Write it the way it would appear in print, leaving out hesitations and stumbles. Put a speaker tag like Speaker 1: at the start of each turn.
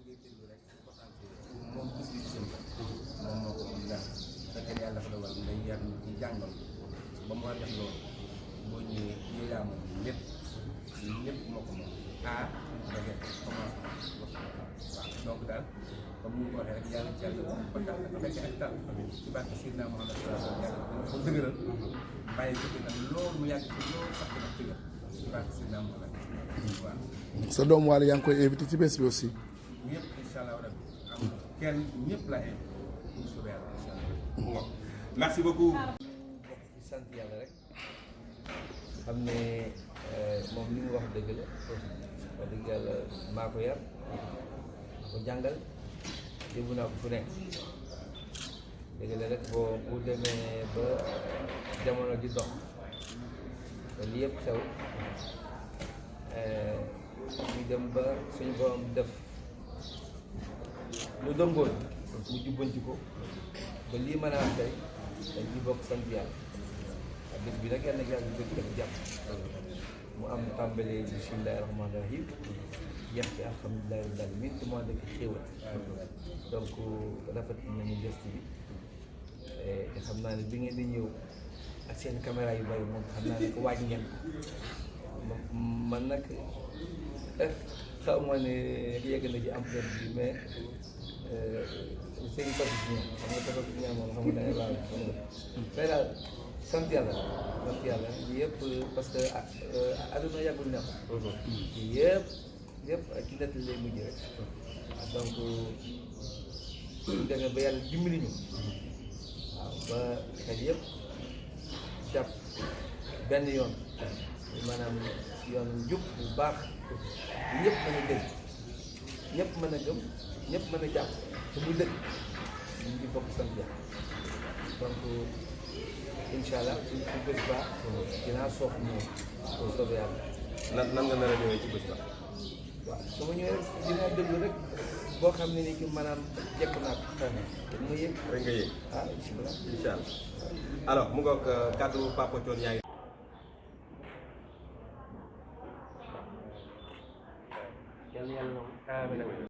Speaker 1: ngay déglu rek concentré moom gis-gisam la moom moo ko ndax fekkee ne yàlla dafa dogal ngay yar ci jàngal ba mu war a def loolu boo ñëwee yow yaa moom lépp moo ko moom ba ngeen commencé waaw donc daal comme ni ñu ko waxee rek yàlla ci yàlla ba tax dafa fekkee ak taal ci barke Seydina Muhammad sallallahu alayhi wa sallam yàlla ko dëgëral bàyyi ko fi nag loolu mu yàgg fi loolu sax nag ci ci barke Seydina Muhammad waaw.
Speaker 2: sa doom Waly yaa ngi koy invité ci bés bi aussi.
Speaker 1: ñëpp incha allah rabbi am kenn ñëpp la invité bu soobee yàlla incha allah.
Speaker 3: merci beaucoup.
Speaker 4: ci sant yàlla rek xam ne moom li mu wax dëgg la wax dëgg yàlla maa ko yar maa ko jàngal déglu naa ko fu nekk dëgg la rek bu demee ba jamono di dox te lii yëpp xew ñu dem ba suñu borom def lu dëngoon mu jubbanti ko ba lii mën a am tey dañ ci bokk sant yàlla ak bés bi nag yàlla na yàlla dëgg dafa jàpp mu am tàmbalee bismillahi rahmaani rahim jeex ci alhamdulillahi rabbil alamin te moo nekk xéewal donc rafet nañu geste bi te xam naa ne bi ngeen di ñëw ak seen caméra yu bari moom xam naa ne ko waaj ngeen ko man nag xaw ma ne yegg na ci empreinte bi mais seen toppis ñoom xam nga toppis ñoom moom xam nga da ngay laal xam nga mais daal sant yàlla lii yëpp parce que aduna yàggul ne ko yëpp ak ci nett lay mujj rek donc demee ba yàlla dimbali ñu waaw ba xel yëpp jàpp benn yoon maanaam yoon jub bu baax ñëpp mën a dégg ñëpp mën a gëm ñëpp mën a jàpp te muy dëgg ñu ngi bokk sant yàlla donc incha allah su bés ba dinaa soof ñëw pour soobee yàlla.
Speaker 3: nan nga nar a ñëwee ci bés ba.
Speaker 4: waaw su ma ñëwee rek dinaa déglu rek boo xam ne ni ki maanaam jekk naa ko. te mu yëg
Speaker 3: rek nga yëg.
Speaker 4: incha allah.
Speaker 3: alors mu ngoog kàddu Papa Thione yaa ngi.
Speaker 4: yàlla yàlla